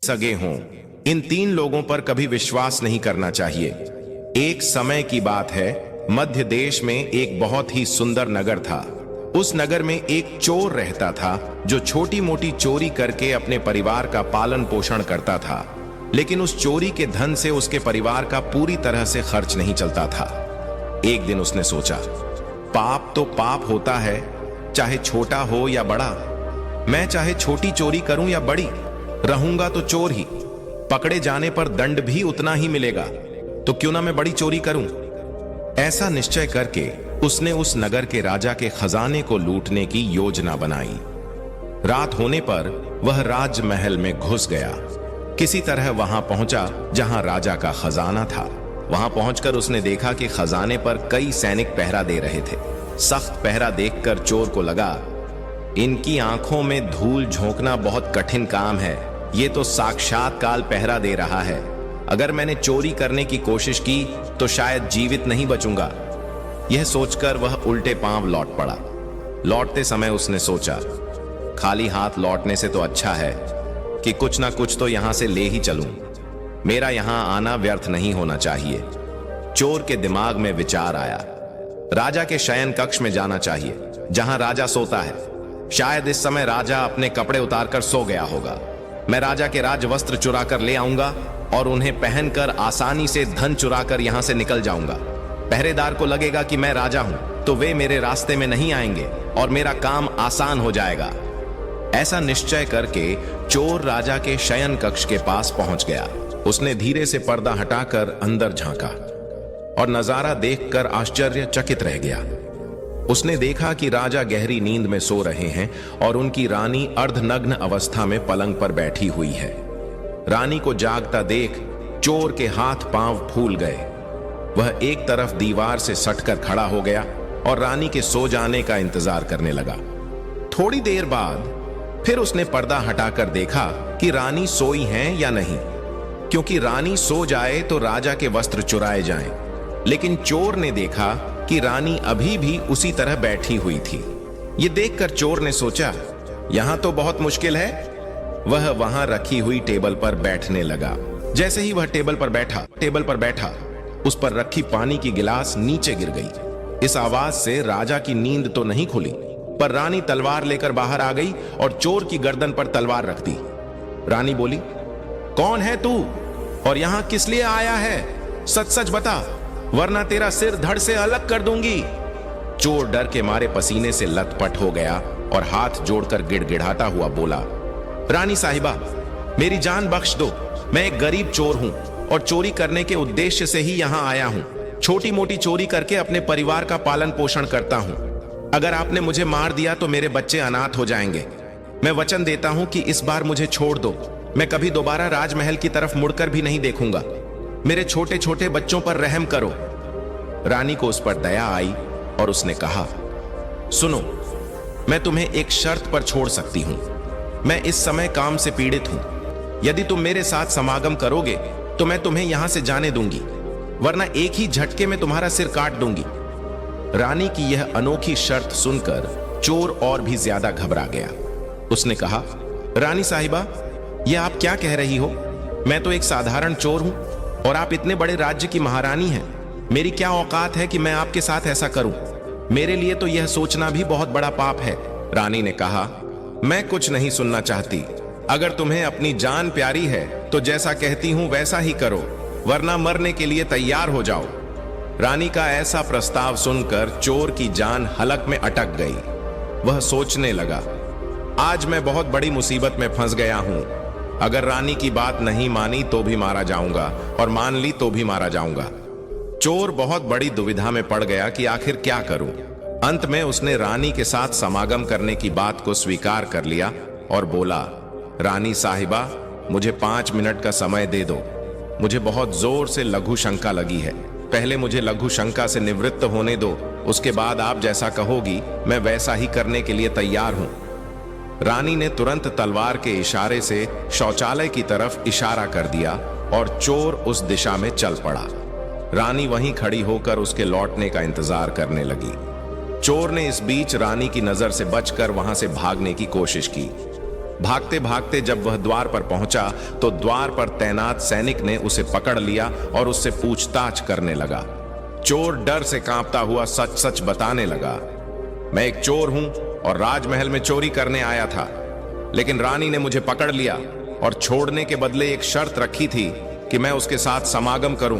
सगे हों, इन तीन लोगों पर कभी विश्वास नहीं करना चाहिए। एक समय की बात है, मध्य देश में एक बहुत ही सुंदर नगर था। उस नगर में एक चोर रहता था जो छोटी मोटी चोरी करके अपने परिवार का पालन पोषण करता था, लेकिन उस चोरी के धन से उसके परिवार का पूरी तरह से खर्च नहीं चलता था। एक दिन उसने सोचा, पाप तो पाप होता है, चाहे छोटा हो या बड़ा। मैं चाहे छोटी चोरी करूं या बड़ी, रहूंगा तो चोर ही। पकड़े जाने पर दंड भी उतना ही मिलेगा, तो क्यों ना मैं बड़ी चोरी करूं। ऐसा निश्चय करके उसने उस नगर के राजा के खजाने को लूटने की योजना बनाई। रात होने पर वह राजमहल में घुस गया। किसी तरह वहां पहुंचा जहां राजा का खजाना था। वहां पहुंचकर उसने देखा कि खजाने पर कई सैनिक पहरा दे रहे थे। सख्त पहरा देखकर चोर को लगा, इनकी आंखों में धूल झोंकना बहुत कठिन काम है। ये तो साक्षात काल पहरा दे रहा है। अगर मैंने चोरी करने की कोशिश की तो शायद जीवित नहीं बचूंगा। यह सोचकर वह उल्टे पांव लौट पड़ा। लौटते समय उसने सोचा, खाली हाथ लौटने से तो अच्छा है कि कुछ ना कुछ तो यहां से ले ही चलूं। मेरा यहां आना व्यर्थ नहीं होना चाहिए। चोर के दिमाग में विचार आया, राजा के शयन कक्ष में जाना चाहिए, जहां राजा सोता है। शायद इस समय राजा अपने कपड़े उतारकर सो गया होगा। मैं राजा के राज वस्त्र चुरा कर ले आऊंगा और उन्हें पहनकर आसानी से धन चुरा कर यहां से निकल जाऊंगा। पहरेदार को लगेगा कि मैं राजा हूं, तो वे मेरे रास्ते में नहीं आएंगे और मेरा काम आसान हो जाएगा। ऐसा निश्चय करके चोर राजा के शयन कक्ष के पास पहुंच गया। उसने धीरे से पर्दा हटाकर अंदर झांका और नजारा देखकर आश्चर्यचकित रह गया। उसने देखा कि राजा गहरी नींद में सो रहे हैं और उनकी रानी अर्धनग्न अवस्था में पलंग पर बैठी हुई है। रानी को जागता देख चोर के हाथ पांव फूल गए। वह एक तरफ दीवार से सटकर खड़ा हो गया और रानी के सो जाने का इंतजार करने लगा। थोड़ी देर बाद फिर उसने पर्दा हटाकर देखा कि रानी सोई हैं या नहीं, क्योंकि रानी सो जाए तो राजा के वस्त्र चुराए जाएं। लेकिन चोर ने देखा कि रानी अभी भी उसी तरह बैठी हुई थी। यह देखकर चोर ने सोचा, यहां तो बहुत मुश्किल है। वह वहां रखी हुई टेबल पर बैठने लगा। जैसे ही वह टेबल पर बैठा, उस पर रखी पानी की गिलास नीचे गिर गई। इस आवाज से राजा की नींद तो नहीं खुली, पर रानी तलवार लेकर बाहर आ गई और चोर की गर्दन पर तलवार रख दी। रानी बोली, कौन है तू और यहां किस लिए आया है? सच सच बता, वरना तेरा सिर धड़ से अलग कर दूंगी। चोर डर के मारे पसीने से लथपथ हो गया और हाथ जोड़कर गिड़गिड़ाता हुआ बोला, रानी साहिबा, मेरी जान बख्श दो। मैं एक गरीब चोर हूं और चोरी करने के उद्देश्य से ही यहां आया हूं। छोटी मोटी चोरी करके अपने परिवार का पालन पोषण करता हूं। अगर आपने मुझे मार दिया तो मेरे बच्चे अनाथ हो जाएंगे। मैं वचन देता हूं कि इस बार मुझे छोड़ दो। मैं कभी दोबारा राजमहल की तरफ मुड़कर भी नहीं देखूंगा। मेरे छोटे छोटे बच्चों पर रहम करो। रानी को उस पर दया आई और उसने कहा, सुनो, मैं तुम्हें एक शर्त पर छोड़ सकती हूं। मैं इस समय काम से पीड़ित हूं। यदि तुम मेरे साथ समागम करोगे तो मैं तुम्हें यहां से जाने दूंगी, वरना एक ही झटके में तुम्हारा सिर काट दूंगी। रानी की यह अनोखी शर्त सुनकर चोर और भी ज्यादा घबरा गया। उसने कहा, रानी साहिबा, यह आप क्या कह रही हो? मैं तो एक साधारण चोर हूं और आप इतने बड़े राज्य की महारानी हैं। मेरी क्या औकात है कि मैं आपके साथ ऐसा करूं? मेरे लिए तो यह सोचना भी बहुत बड़ा पाप है। रानी ने कहा, मैं कुछ नहीं सुनना चाहती। अगर तुम्हें अपनी जान प्यारी है तो जैसा कहती हूं वैसा ही करो, वरना मरने के लिए तैयार हो जाओ। रानी का ऐसा प्रस्ताव सुनकर चोर की जान हलक में अटक गई। वह सोचने लगा, आज मैं बहुत बड़ी मुसीबत में फंस गया हूं। अगर रानी की बात नहीं मानी तो भी मारा जाऊंगा और मान ली तो भी मारा जाऊंगा। चोर बहुत बड़ी दुविधा में पड़ गया कि आखिर क्या करूं। अंत में उसने रानी के साथ समागम करने की बात को स्वीकार कर लिया और बोला, रानी साहिबा, मुझे 5 मिनट का समय दे दो। मुझे बहुत जोर से लघु शंका लगी है। पहले मुझे लघु शंका से निवृत्त होने दो, उसके बाद आप जैसा कहोगी मैं वैसा ही करने के लिए तैयार हूं। रानी ने तुरंत तलवार के इशारे से शौचालय की तरफ इशारा कर दिया और चोर उस दिशा में चल पड़ा। रानी वहीं खड़ी होकर उसके लौटने का इंतजार करने लगी। चोर ने इस बीच रानी की नजर से बचकर वहां से भागने की कोशिश की। भागते भागते जब वह द्वार पर पहुंचा तो द्वार पर तैनात सैनिक ने उसे पकड़ लिया और उससे पूछताछ करने लगा। चोर डर से कांपता हुआ सच सच बताने लगा, मैं एक चोर हूं और राजमहल में चोरी करने आया था, लेकिन रानी ने मुझे पकड़ लिया और छोड़ने के बदले एक शर्त रखी थी कि मैं उसके साथ समागम करूं,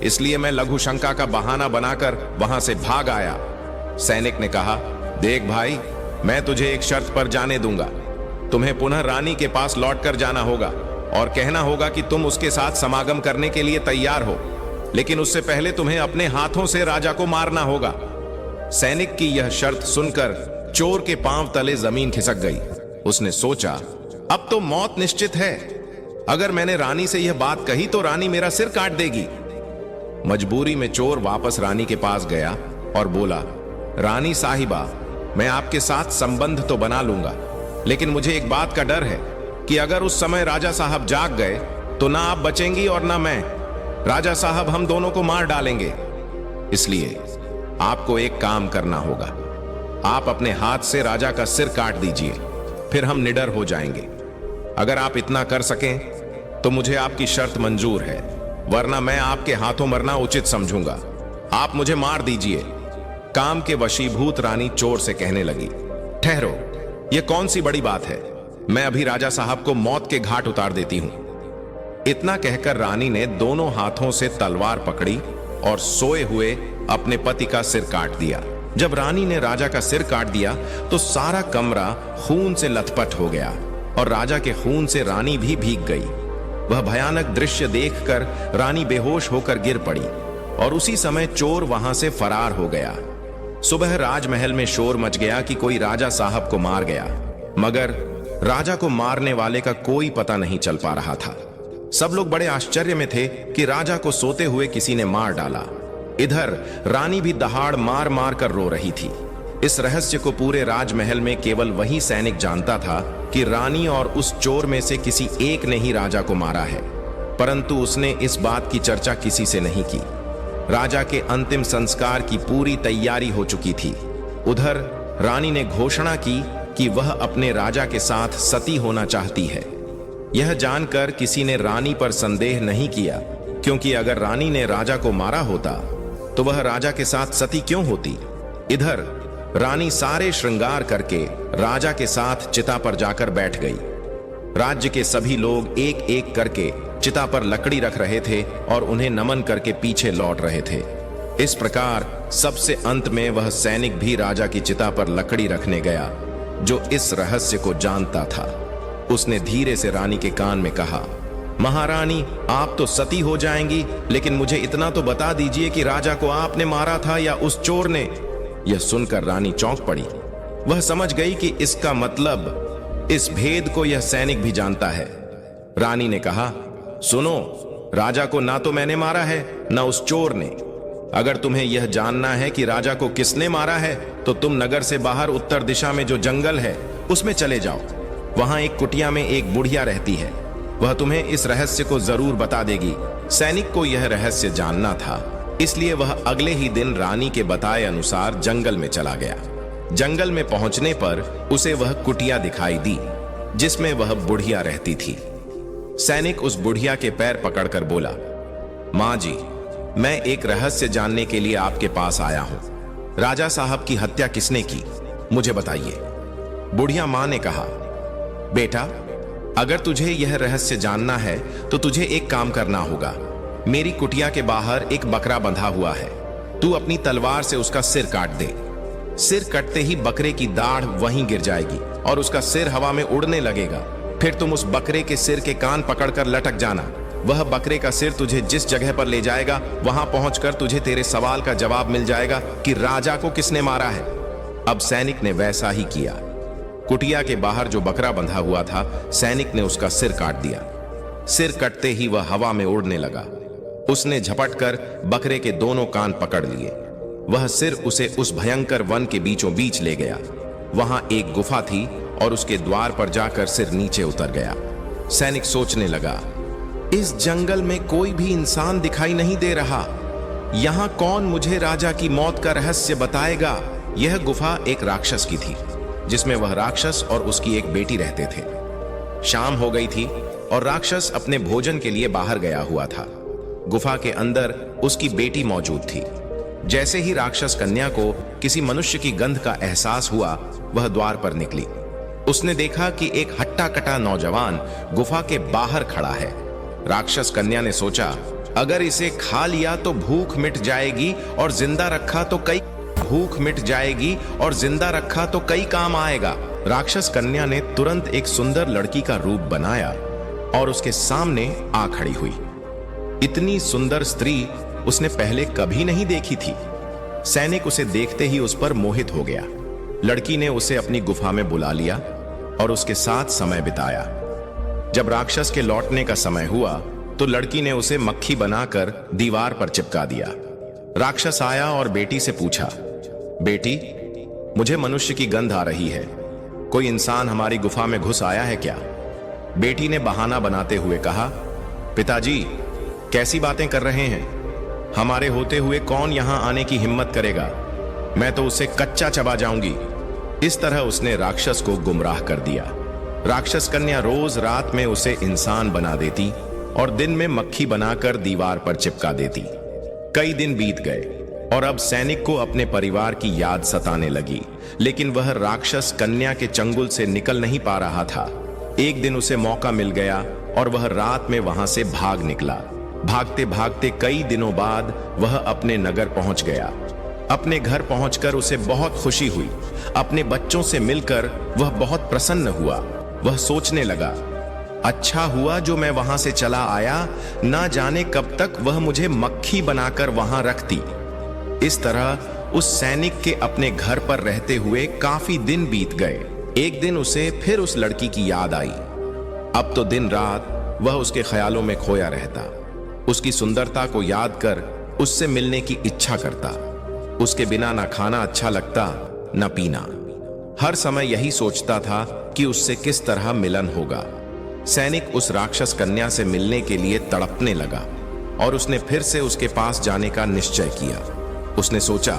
इसलिए मैं लघु शंका का बहाना बनाकर वहां से भाग आया। सैनिक ने कहा, देख भाई, मैं तुझे एक शर्त पर जाने दूंगा। तुम्हें पुनः रानी के पास लौटकर जाना होगा और कहना होगा कि तुम उसके साथ समागम करने के लिए तैयार हो, लेकिन उससे पहले तुम्हें अपने हाथों से राजा को मारना होगा। सैनिक की यह शर्त सुनकर चोर के पांव तले जमीन खिसक गई। उसने सोचा, अब तो मौत निश्चित है। अगर मैंने रानी से यह बात कही तो रानी मेरा सिर काट देगी। मजबूरी में चोर वापस रानी के पास गया और बोला, रानी साहिबा, मैं आपके साथ संबंध तो बना लूंगा, लेकिन मुझे एक बात का डर है कि अगर उस समय राजा साहब जाग गए तो ना आप बचेंगी और ना मैं। राजा साहब हम दोनों को मार डालेंगे। इसलिए आपको एक काम करना होगा, आप अपने हाथ से राजा का सिर काट दीजिए, फिर हम निडर हो जाएंगे। अगर आप इतना कर सकें तो मुझे आपकी शर्त मंजूर है, वरना मैं आपके हाथों मरना उचित समझूंगा। आप मुझे मार दीजिए। काम के वशीभूत रानी चोर से कहने लगी, ठहरो, यह कौन सी बड़ी बात है, मैं अभी राजा साहब को मौत के घाट उतार देती हूं। इतना कहकर रानी ने दोनों हाथों से तलवार पकड़ी और सोए हुए अपने पति का सिर काट दिया। जब रानी ने राजा का सिर काट दिया तो सारा कमरा खून से लथपथ हो गया और राजा के खून से रानी भी भीग गई। वह भयानक दृश्य देखकर रानी बेहोश होकर गिर पड़ी और उसी समय चोर वहां से फरार हो गया। सुबह राजमहल में शोर मच गया कि कोई राजा साहब को मार गया, मगर राजा को मारने वाले का कोई पता नहीं चल पा रहा था। सब लोग बड़े आश्चर्य में थे कि राजा को सोते हुए किसी ने मार डाला। इधर रानी भी दहाड़ मार मार कर रो रही थी। इस रहस्य को पूरे राजमहल में केवल वही सैनिक जानता था कि रानी और उस चोर में से किसी एक ने ही राजा को मारा है, परंतु उसने इस बात की चर्चा किसी से नहीं की। राजा के अंतिम संस्कार की पूरी तैयारी हो चुकी थी। उधर रानी ने घोषणा की कि वह अपने राजा के साथ सती होना चाहती है। यह जानकर किसी ने रानी पर संदेह नहीं किया, क्योंकि अगर रानी ने राजा को मारा होता तो वह राजा के साथ सती क्यों होती। इधर रानी सारे श्रृंगार करके राजा के साथ चिता पर जाकर बैठ गई। राज्य के सभी लोग एक एक करके चिता पर लकड़ी रख रहे थे और उन्हें नमन करके पीछे लौट रहे थे। इस प्रकार सबसे अंत में वह सैनिक भी राजा की चिता पर लकड़ी रखने गया जो इस रहस्य को जानता था। उसने धीरे से रानी के कान में कहा, महारानी, आप तो सती हो जाएंगी, लेकिन मुझे इतना तो बता दीजिए कि राजा को आपने मारा था या उस चोर ने। यह सुनकर रानी चौंक पड़ी। वह समझ गई कि इसका मतलब इस भेद को यह सैनिक भी जानता है। रानी ने कहा, सुनो, राजा को ना तो मैंने मारा है ना उस चोर ने। अगर तुम्हें यह जानना है कि राजा को किसने मारा है तो तुम नगर से बाहर उत्तर दिशा में जो जंगल है उसमें चले जाओ। वहां एक कुटिया में एक बुढ़िया रहती है, वह तुम्हें इस रहस्य को जरूर बता देगी। सैनिक को यह रहस्य जानना था, इसलिए वह अगले ही दिन रानी के बताए अनुसार जंगल में चला गया। जंगल में पहुंचने पर उसे वह कुटिया दिखाई दी जिसमें वह बुढ़िया रहती थी। सैनिक उस बुढ़िया के पैर पकड़कर बोला, मां जी, मैं एक रहस्य जानने के लिए आपके पास आया हूं। राजा साहब की हत्या किसने की, मुझे बताइए। बुढ़िया मां ने कहा, बेटा, अगर तुझे यह रहस्य जानना है तो तुझे एक काम करना होगा। मेरी कुटिया के बाहर एक बकरा बंधा हुआ है, तू अपनी तलवार से उसका सिर काट दे। सिर कटते ही बकरे की दाढ़ वहीं गिर जाएगी और उसका सिर हवा में उड़ने लगेगा। फिर तुम उस बकरे के सिर के कान पकड़कर लटक जाना। वह बकरे का सिर तुझे जिस जगह पर ले जाएगा वहां पहुंचकर तुझे तेरे सवाल का जवाब मिल जाएगा कि राजा को किसने मारा है। अब सैनिक ने वैसा ही किया। कुटिया के बाहर जो बकरा बंधा हुआ था, सैनिक ने उसका सिर काट दिया। सिर कटते ही वह हवा में उड़ने लगा। उसने झपटकर बकरे के दोनों कान पकड़ लिए। वह सिर उसे उस भयंकर वन के बीचों बीच ले गया। वहां एक गुफा थी और उसके द्वार पर जाकर सिर नीचे उतर गया। सैनिक सोचने लगा, इस जंगल में कोई भी इंसान दिखाई नहीं दे रहा। यहां कौन मुझे राजा की मौत का रहस्य बताएगा। यह गुफा एक राक्षस की थी, जिसमें वह राक्षस और उसकी एक बेटी रहते थे। शाम हो गई थी और राक्षस अपने भोजन के लिए बाहर गया हुआ था। गुफा के अंदर उसकी बेटी मौजूद थी। जैसे ही राक्षस कन्या को किसी मनुष्य की गंध का एहसास हुआ, वह द्वार पर निकली। उसने देखा कि एक हट्टा कटा नौजवान गुफा के बाहर खड़ा है। राक्षस कन्या ने सोचा, अगर इसे खा लिया तो भूख मिट जाएगी और जिंदा रखा तो कई काम आएगा। राक्षस कन्या ने तुरंत एक सुंदर लड़की का रूप बनाया और उसके सामने आ खड़ी हुई। इतनी सुंदर स्त्री उसने पहले कभी नहीं देखी थी। सैनिक उसे देखते ही उस पर मोहित हो गया। लड़की ने उसे अपनी गुफा में बुला लिया और उसके साथ समय बिताया। जब राक्षस के लौटने का समय हुआ तो लड़की ने उसे मक्खी बनाकर दीवार पर चिपका दिया। राक्षस आया और बेटी से पूछा, बेटी, मुझे मनुष्य की गंध आ रही है। कोई इंसान हमारी गुफा में घुस आया है क्या? बेटी ने बहाना बनाते हुए कहा, पिताजी, कैसी बातें कर रहे हैं? हमारे होते हुए कौन यहां आने की हिम्मत करेगा? मैं तो उसे कच्चा चबा जाऊंगी। इस तरह उसने राक्षस को गुमराह कर दिया। राक्षस कन्या रोज रात में उसे इंसान बना देती और दिन में मक्खी बनाकर दीवार पर चिपका देती। कई दिन बीत गए और अब सैनिक को अपने परिवार की याद सताने लगी, लेकिन वह राक्षस कन्या के चंगुल से निकल नहीं पा रहा था। एक दिन उसे मौका मिल गया और वह रात में वहां से भाग निकला। भागते भागते कई दिनों बाद वह अपने नगर पहुंच गया। अपने घर पहुंचकर उसे बहुत खुशी हुई। अपने बच्चों से मिलकर वह बहुत प्रसन्न हुआ। वह सोचने लगा, अच्छा हुआ जो मैं वहां से चला आया, ना जाने कब तक वह मुझे मक्खी बनाकर वहां रखती। इस तरह उस सैनिक के अपने घर पर रहते हुए काफी दिन बीत गए। एक दिन उसे फिर उस लड़की की याद आई। अब तो दिन रात वह उसके ख्यालों में खोया रहता। उसकी सुंदरता को याद कर उससे मिलने की इच्छा करता। उसके बिना ना खाना अच्छा लगता, न पीना। हर समय यही सोचता था कि उससे किस तरह मिलन होगा। सैनिक उस राक्षस कन्या से मिलने के लिए तड़पने लगा और उसने फिर से उसके पास जाने का निश्चय किया। उसने सोचा,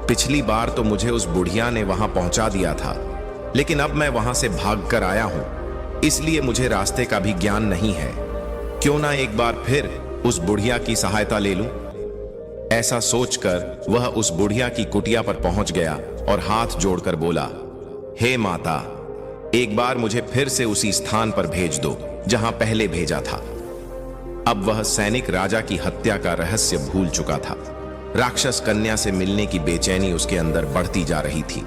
पिछली बार तो मुझे उस बुढ़िया ने वहां पहुंचा दिया था, लेकिन अब मैं वहां से भागकर आया हूं, इसलिए मुझे रास्ते का भी ज्ञान नहीं है। क्यों ना एक बार फिर उस बुढ़िया की सहायता ले लूं। ऐसा सोचकर वह उस बुढ़िया की कुटिया पर पहुंच गया और हाथ जोड़कर बोला, हे माता, एक बार मुझे फिर से उसी स्थान पर भेज दो जहां पहले भेजा था। अब वह सैनिक राजा की हत्या का रहस्य भूल चुका था। राक्षस कन्या से मिलने की बेचैनी उसके अंदर बढ़ती जा रही थी।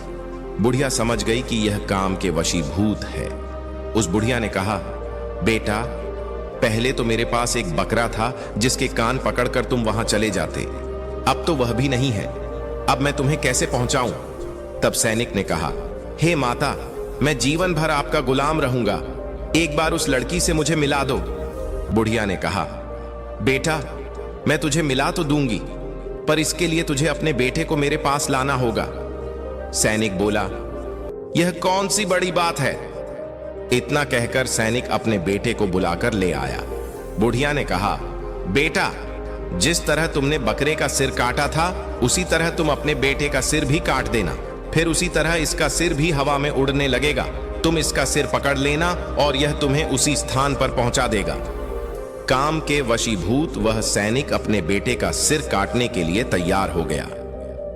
बुढ़िया समझ गई कि यह काम के वशीभूत है। उस बुढ़िया ने कहा, बेटा, पहले तो मेरे पास एक बकरा था जिसके कान पकड़कर तुम वहां चले जाते, अब तो वह भी नहीं है। अब मैं तुम्हें कैसे पहुंचाऊं? तब सैनिक ने कहा, हे माता, मैं जीवन भर आपका गुलाम रहूंगा, एक बार उस लड़की से मुझे मिला दो। बुढ़िया ने कहा, बेटा, मैं तुझे मिला तो दूंगी, पर इसके लिए तुझे अपने बेटे को मेरे पास लाना होगा। सैनिक बोला, यह कौन सी बड़ी बात है? इतना कहकर सैनिक अपने बेटे को बुलाकर ले आया। बुढ़िया ने कहा, बेटा, जिस तरह तुमने बकरे का सिर काटा था, उसी तरह तुम अपने बेटे का सिर भी काट देना, फिर उसी तरह इसका सिर भी हवा में उड़ने लगेगा। तुम इसका सिर पकड़ लेना और यह तुम्हें उसी स्थान पर पहुंचा देगा। काम के वशीभूत वह सैनिक अपने बेटे का सिर काटने के लिए तैयार हो गया।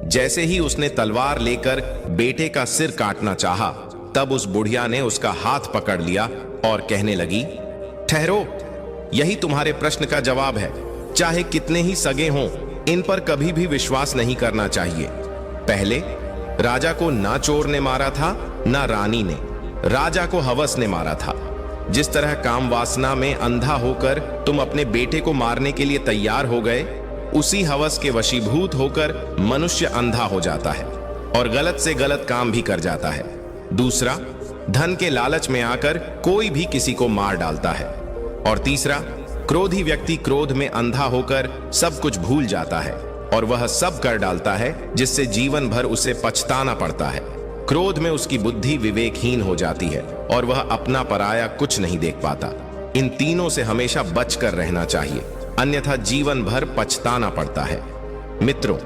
जैसे ही उसने तलवार लेकर बेटे का सिर काटना चाहा, तब उस बुढ़िया ने उसका हाथ पकड़ लिया और कहने लगी, ठहरो, यही तुम्हारे प्रश्न का जवाब है। चाहे कितने ही सगे हों, इन पर कभी भी विश्वास नहीं करना चाहिए। पहले राजा को ना चोर ने मारा था, ना रानी ने। राजा को हवस ने मारा था। जिस तरह काम वासना में अंधा होकर तुम अपने बेटे को मारने के लिए तैयार हो गए, उसी हवस के वशीभूत होकर मनुष्य अंधा हो जाता है और गलत से गलत काम भी कर जाता है। दूसरा, धन के लालच में आकर कोई भी किसी को मार डालता है। और तीसरा, क्रोधी व्यक्ति क्रोध में अंधा होकर सब कुछ भूल जाता है और वह सब कर डालता है जिससे जीवन भर उसे पछताना पड़ता है। क्रोध में उसकी बुद्धि विवेकहीन हो जाती है और वह अपना पराया कुछ नहीं देख पाता। इन तीनों से हमेशा बचकर रहना चाहिए, अन्यथा जीवन भर पछताना पड़ता है। मित्रों,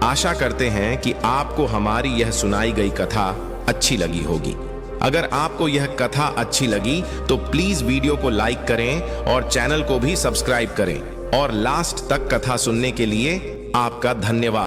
आशा करते हैं कि आपको हमारी यह सुनाई गई कथा अच्छी लगी होगी। अगर आपको यह कथा अच्छी लगी तो प्लीज वीडियो को लाइक करें और चैनल को भी सब्सक्राइब करें और लास्ट तक कथा सुनने के लिए आपका धन्यवाद।